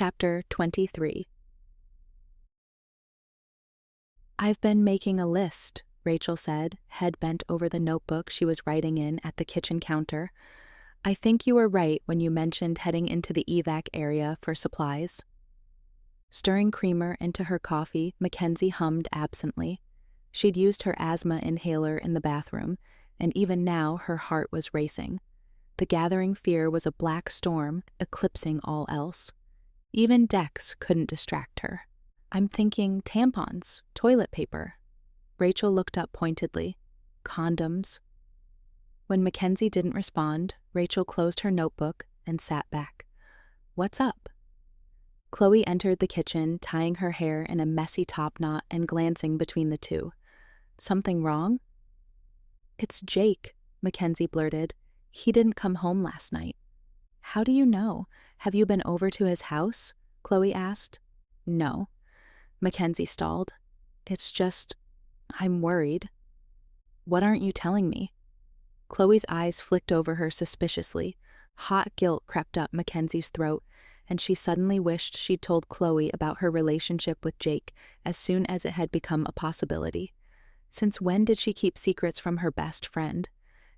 Chapter 23. "I've been making a list," Rachel said, head bent over the notebook she was writing in at the kitchen counter. "I think you were right when you mentioned heading into the evac area for supplies." Stirring creamer into her coffee, Mackenzie hummed absently. She'd used her asthma inhaler in the bathroom, and even now her heart was racing. The gathering fear was a black storm, eclipsing all else. Even Dex couldn't distract her. "I'm thinking tampons, toilet paper." Rachel looked up pointedly. "Condoms." When Mackenzie didn't respond, Rachel closed her notebook and sat back. "What's up?" Chloe entered the kitchen, tying her hair in a messy topknot and glancing between the two. "Something wrong?" "It's Jake," Mackenzie blurted. "He didn't come home last night." "How do you know? Have you been over to his house?" Chloe asked. "No." Mackenzie stalled. "It's just, I'm worried." "What aren't you telling me?" Chloe's eyes flicked over her suspiciously. Hot guilt crept up Mackenzie's throat, and she suddenly wished she'd told Chloe about her relationship with Jake as soon as it had become a possibility. Since when did she keep secrets from her best friend?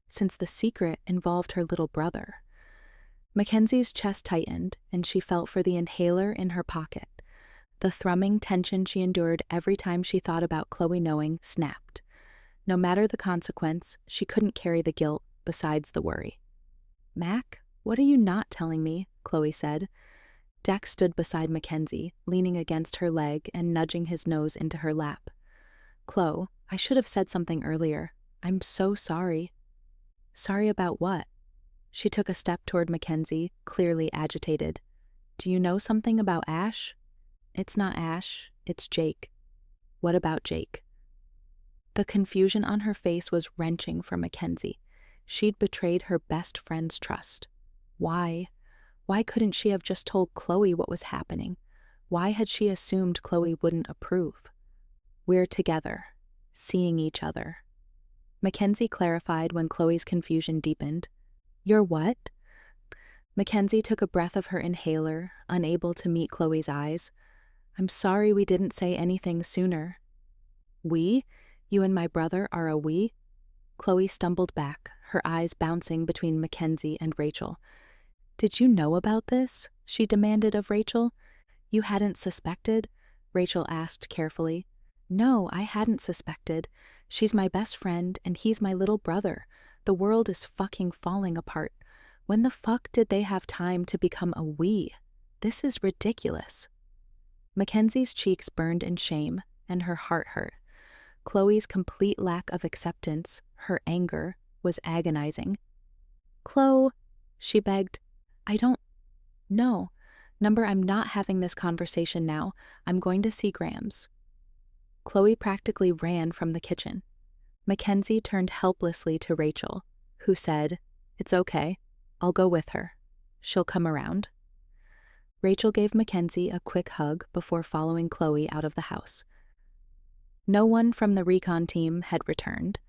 Since the secret involved her little brother. Mackenzie's chest tightened, and she felt for the inhaler in her pocket. The thrumming tension she endured every time she thought about Chloe knowing snapped. No matter the consequence, she couldn't carry the guilt besides the worry. "Mac, what are you not telling me?" Chloe said. Dex stood beside Mackenzie, leaning against her leg and nudging his nose into her lap. "Chloe, I should have said something earlier. I'm so sorry." "Sorry about what?" She took a step toward Mackenzie, clearly agitated. "Do you know something about Ash?" "It's not Ash, it's Jake." "What about Jake?" The confusion on her face was wrenching for Mackenzie. She'd betrayed her best friend's trust. Why? Why couldn't she have just told Chloe what was happening? Why had she assumed Chloe wouldn't approve? "We're together, seeing each other." Mackenzie clarified when Chloe's confusion deepened. "You're what?" Mackenzie took a breath of her inhaler, unable to meet Chloe's eyes. "I'm sorry we didn't say anything sooner." "We? You and my brother are a we?" Chloe stumbled back, her eyes bouncing between Mackenzie and Rachel. "Did you know about this?" she demanded of Rachel. "You hadn't suspected?" Rachel asked carefully. "No, I hadn't suspected. She's my best friend, and he's my little brother. The world is fucking falling apart. When the fuck did they have time to become a we? This is ridiculous." Mackenzie's cheeks burned in shame, and her heart hurt. Chloe's complete lack of acceptance, her anger, was agonizing. "Chloe," she begged, "I don't... No. I'm not having this conversation now. I'm going to see Grams." Chloe practically ran from the kitchen. Mackenzie turned helplessly to Rachel, who said, "It's okay. I'll go with her. She'll come around." Rachel gave Mackenzie a quick hug before following Chloe out of the house. No one from the recon team had returned.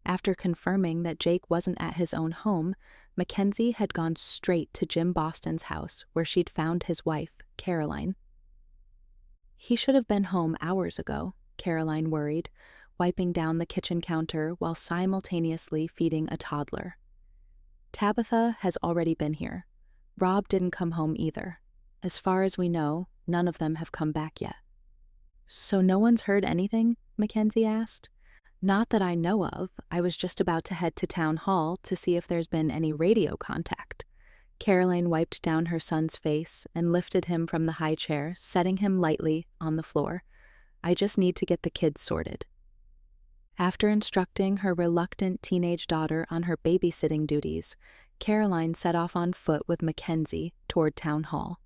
After confirming that Jake wasn't at his own home, Mackenzie had gone straight to Jim Boston's house where she'd found his wife, Caroline. "He should have been home hours ago," Caroline worried, wiping down the kitchen counter while simultaneously feeding a toddler. "Tabitha has already been here. Rob didn't come home either. As far as we know, none of them have come back yet." "So no one's heard anything?" Mackenzie asked. "Not that I know of. I was just about to head to town hall to see if there's been any radio contact." Caroline wiped down her son's face and lifted him from the high chair, setting him lightly on the floor. "I just need to get the kids sorted." After instructing her reluctant teenage daughter on her babysitting duties, Caroline set off on foot with Mackenzie toward town hall.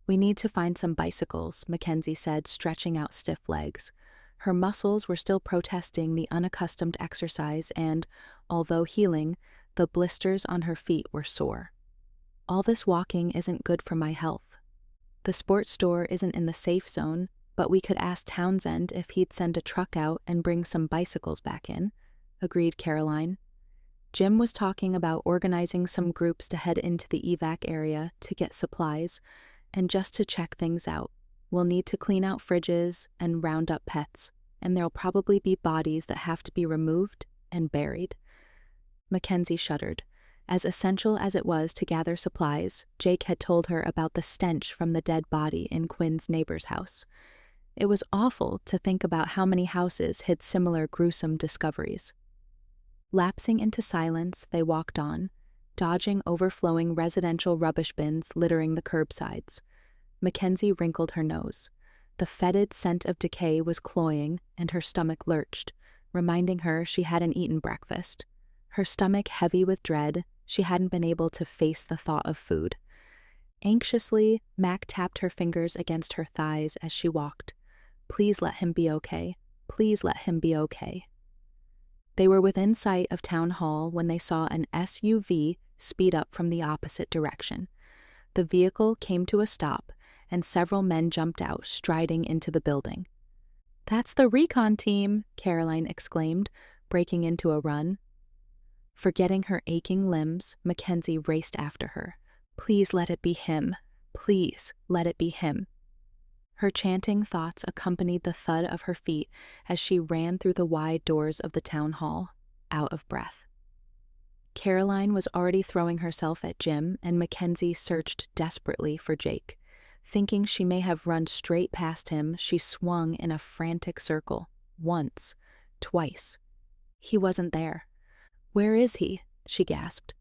"We need to find some bicycles," Mackenzie said, stretching out stiff legs. Her muscles were still protesting the unaccustomed exercise and, although healing, the blisters on her feet were sore. "All this walking isn't good for my health. The sports store isn't in the safe zone, but we could ask Townsend if he'd send a truck out and bring some bicycles back in," agreed Caroline. Jim was talking about organizing some groups to head into the evac area to get supplies, And just to check things out, we'll need to clean out fridges and round up pets, and there'll probably be bodies that have to be removed and buried." Mackenzie shuddered. As essential as it was to gather supplies, Jake had told her about the stench from the dead body in Quinn's neighbor's house. It was awful to think about how many houses hid similar gruesome discoveries. Lapsing into silence, they walked on, dodging overflowing residential rubbish bins littering the curbsides. Mackenzie wrinkled her nose. The fetid scent of decay was cloying, and her stomach lurched, reminding her she hadn't eaten breakfast. Her stomach heavy with dread, she hadn't been able to face the thought of food. Anxiously, Mac tapped her fingers against her thighs as she walked. Please let him be okay. Please let him be okay. They were within sight of Town Hall when they saw an SUV speed up from the opposite direction. The vehicle came to a stop, and several men jumped out, striding into the building. "That's the recon team," Caroline exclaimed, breaking into a run. Forgetting her aching limbs, Mackenzie raced after her. "Please let it be him. Please let it be him." Her chanting thoughts accompanied the thud of her feet as she ran through the wide doors of the town hall, out of breath. Caroline was already throwing herself at Jim, and Mackenzie searched desperately for Jake. Thinking she may have run straight past him, she swung in a frantic circle. Once, twice. He wasn't there. "Where is he?" she gasped.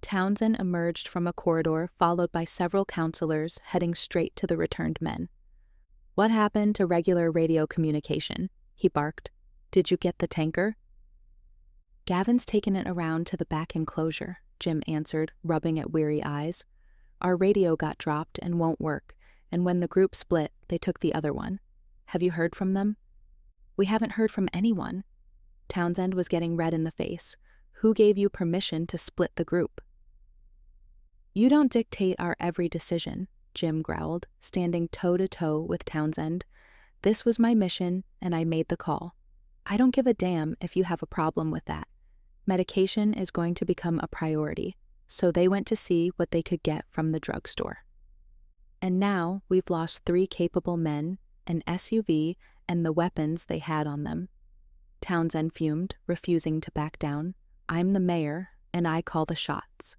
Townsend emerged from a corridor followed by several counselors heading straight to the returned men. "What happened to regular radio communication?" he barked. "Did you get the tanker?" "Gavin's taken it around to the back enclosure," Jim answered, rubbing at weary eyes. "Our radio got dropped and won't work, and when the group split, they took the other one. Have you heard from them?" "We haven't heard from anyone." Townsend was getting red in the face. "Who gave you permission to split the group?" "You don't dictate our every decision," Jim growled, standing toe-to-toe with Townsend. "This was my mission, and I made the call. I don't give a damn if you have a problem with that. Medication is going to become a priority, so they went to see what they could get from the drugstore. And now we've lost 3 capable men, an SUV, and the weapons they had on them." Townsend fumed, refusing to back down. "I'm the mayor, and I call the shots."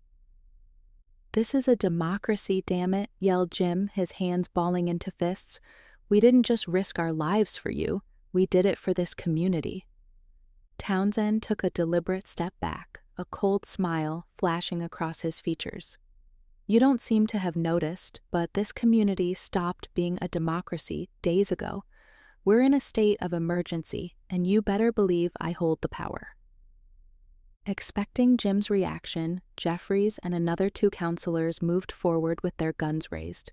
"This is a democracy, damn it," yelled Jim, his hands balling into fists. "We didn't just risk our lives for you, we did it for this community." Townsend took a deliberate step back, a cold smile flashing across his features. "You don't seem to have noticed, but this community stopped being a democracy days ago. We're in a state of emergency, and you better believe I hold the power." Expecting Jim's reaction, Jeffries and another 2 counselors moved forward with their guns raised.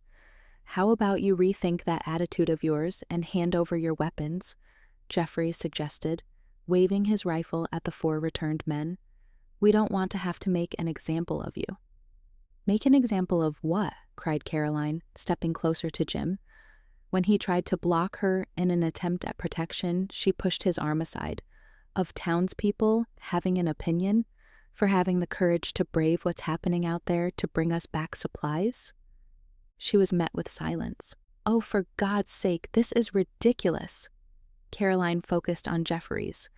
"How about you rethink that attitude of yours and hand over your weapons?" Jeffries suggested, waving his rifle at the 4 returned men. "We don't want to have to make an example of you." "Make an example of what?" cried Caroline, stepping closer to Jim. When he tried to block her in an attempt at protection, she pushed his arm aside. "Of townspeople having an opinion? For having the courage to brave what's happening out there to bring us back supplies?" She was met with silence. "Oh, for God's sake, this is ridiculous." Caroline focused on Jeffries.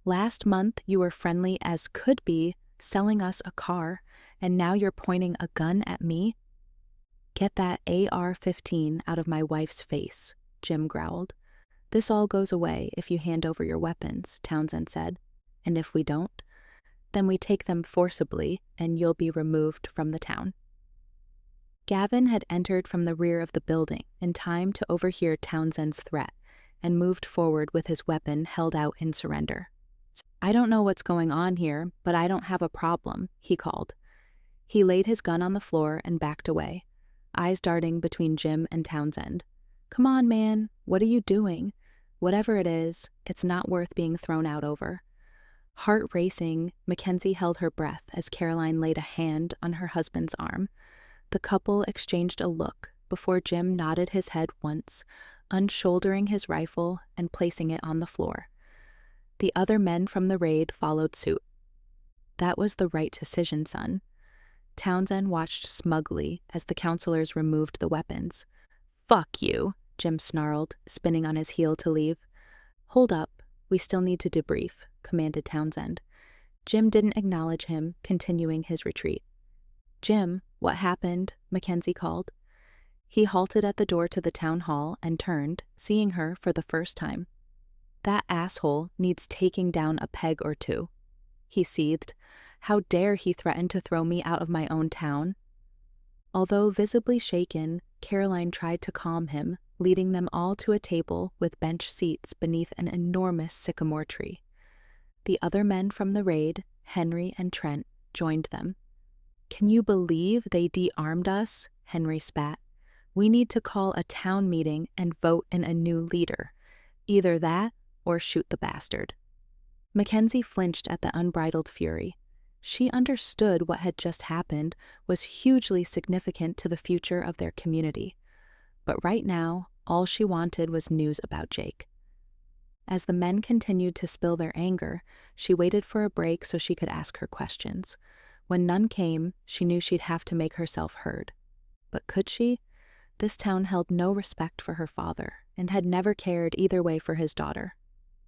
"Last month you were friendly as could be, selling us a car, and now you're pointing a gun at me?" "Get that AR-15 out of my wife's face," Jim growled. "This all goes away if you hand over your weapons," Townsend said. "And if we don't, then we take them forcibly and you'll be removed from the town." Gavin had entered from the rear of the building in time to overhear Townsend's threat and moved forward with his weapon held out in surrender. "I don't know what's going on here, but I don't have a problem," he called. He laid his gun on the floor and backed away, eyes darting between Jim and Townsend. "Come on, man, what are you doing? Whatever it is, it's not worth being thrown out over." Heart racing, Mackenzie held her breath as Caroline laid a hand on her husband's arm. The couple exchanged a look before Jim nodded his head once, unshouldering his rifle and placing it on the floor. The other men from the raid followed suit. "That was the right decision, son." Townsend watched smugly as the counselors removed the weapons. "Fuck you," Jim snarled, spinning on his heel to leave. "Hold up, we still need to debrief," commanded Townsend. Jim didn't acknowledge him, continuing his retreat. "Jim, what happened?" Mackenzie called. He halted at the door to the town hall and turned, seeing her for the first time. "That asshole needs taking down a peg or two," he seethed. "How dare he threaten to throw me out of my own town?" Although visibly shaken, Caroline tried to calm him, leading them all to a table with bench seats beneath an enormous sycamore tree. The other men from the raid, Henry and Trent, joined them. "Can you believe they de-armed us?" Henry spat. "We need to call a town meeting and vote in a new leader. Either that or shoot the bastard." Mackenzie flinched at the unbridled fury. She understood what had just happened was hugely significant to the future of their community. But right now, all she wanted was news about Jake. As the men continued to spill their anger, she waited for a break so she could ask her questions. When none came, she knew she'd have to make herself heard. But could she? This town held no respect for her father and had never cared either way for his daughter.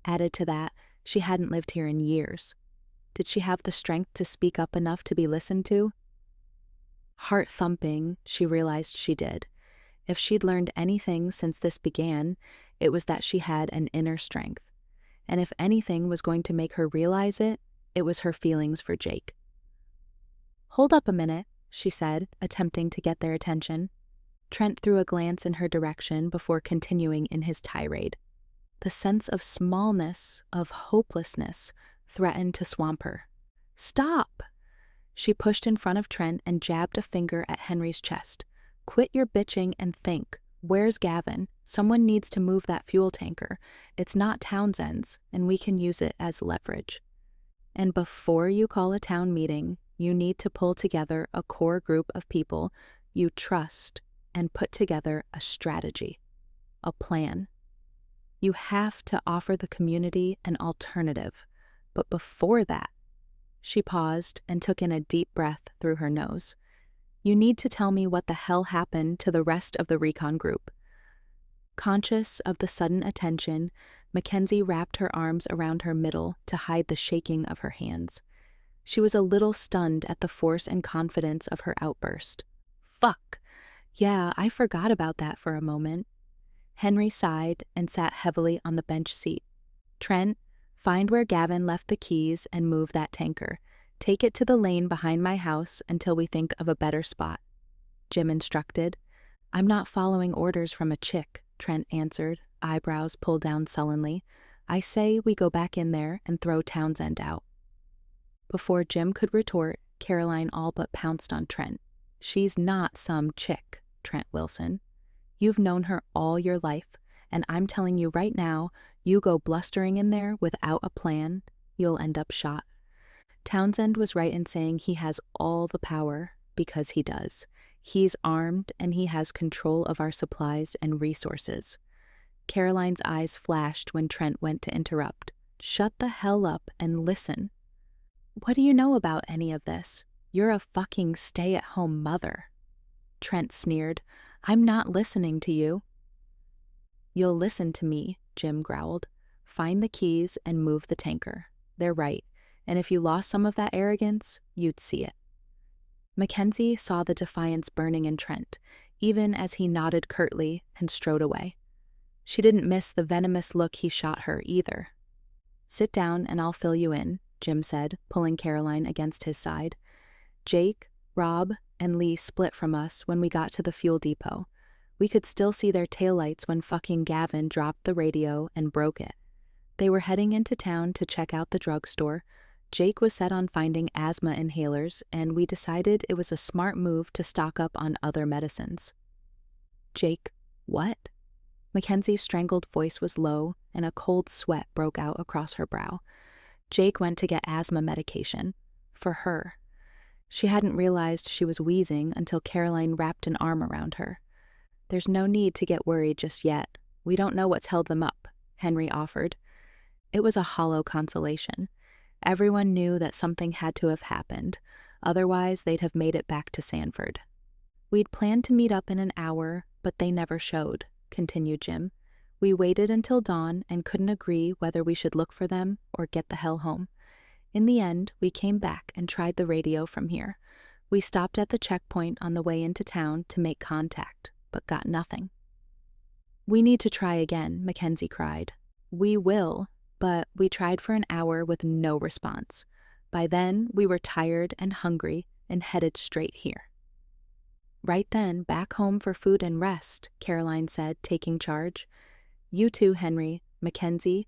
Added to that, she hadn't lived here in years. Did she have the strength to speak up enough to be listened to? Heart thumping, she realized she did. If she'd learned anything since this began, it was that she had an inner strength. And if anything was going to make her realize it, it was her feelings for Jake. "Hold up a minute," she said, attempting to get their attention. Trent threw a glance in her direction before continuing in his tirade. The sense of smallness, of hopelessness, threatened to swamp her. "Stop!" She pushed in front of Trent and jabbed a finger at Henry's chest. "Quit your bitching and think. Where's Gavin? Someone needs to move that fuel tanker. It's not Townsend's, and we can use it as leverage. And before you call a town meeting, you need to pull together a core group of people you trust and put together a strategy, a plan. You have to offer the community an alternative. But before that," she paused and took in a deep breath through her nose, "you need to tell me what the hell happened to the rest of the recon group." Conscious of the sudden attention, Mackenzie wrapped her arms around her middle to hide the shaking of her hands. She was a little stunned at the force and confidence of her outburst. "Fuck! Yeah, I forgot about that for a moment." Henry sighed and sat heavily on the bench seat. "Trent, find where Gavin left the keys and move that tanker. Take it to the lane behind my house until we think of a better spot," Jim instructed. "I'm not following orders from a chick," Trent answered, eyebrows pulled down sullenly. "I say we go back in there and throw Townsend out." Before Jim could retort, Caroline all but pounced on Trent. "She's not some chick, Trent Wilson. You've known her all your life, and I'm telling you right now, you go blustering in there without a plan, you'll end up shot. Townsend was right in saying he has all the power, because he does. He's armed, and he has control of our supplies and resources." Caroline's eyes flashed when Trent went to interrupt. "Shut the hell up and listen." "What do you know about any of this? You're a fucking stay-at-home mother." Trent sneered. "I'm not listening to you." "You'll listen to me," Jim growled. "Find the keys and move the tanker. They're right, and if you lost some of that arrogance, you'd see it." Mackenzie saw the defiance burning in Trent, even as he nodded curtly and strode away. She didn't miss the venomous look he shot her either. "Sit down and I'll fill you in," Jim said, pulling Caroline against his side. "Jake, Rob, and Lee split from us when we got to the fuel depot. We could still see their taillights when fucking Gavin dropped the radio and broke it. They were heading into town to check out the drugstore. Jake was set on finding asthma inhalers, and we decided it was a smart move to stock up on other medicines." "Jake, what?" Mackenzie's strangled voice was low, and a cold sweat broke out across her brow. "Jake went to get asthma medication. For her." She hadn't realized she was wheezing until Caroline wrapped an arm around her. "There's no need to get worried just yet. We don't know what's held them up," Henry offered. It was a hollow consolation. Everyone knew that something had to have happened. Otherwise, they'd have made it back to Sanford. We'd planned to meet up in an hour, but they never showed, continued Jim. We waited until dawn and couldn't agree whether we should look for them or get the hell home. In the end, we came back and tried the radio from here. We stopped at the checkpoint on the way into town to make contact, but got nothing. We need to try again, Mackenzie cried. We will, but we tried for an hour with no response. By then, we were tired and hungry and headed straight here. Right then, back home for food and rest, Caroline said, taking charge. You two, Henry, Mackenzie,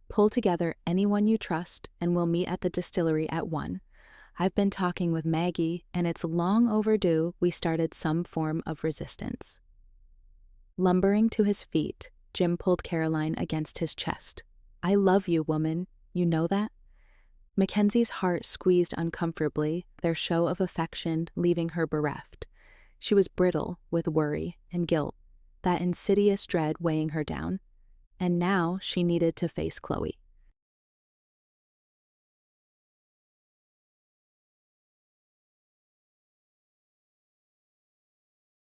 pull together anyone you trust and we'll meet at the distillery at 1. I've been talking with Maggie, and it's long overdue we started some form of resistance. Lumbering to his feet, Jim pulled Caroline against his chest. I love you, woman. You know that? Mackenzie's heart squeezed uncomfortably, their show of affection leaving her bereft. She was brittle with worry and guilt, that insidious dread weighing her down. And now she needed to face Chloe.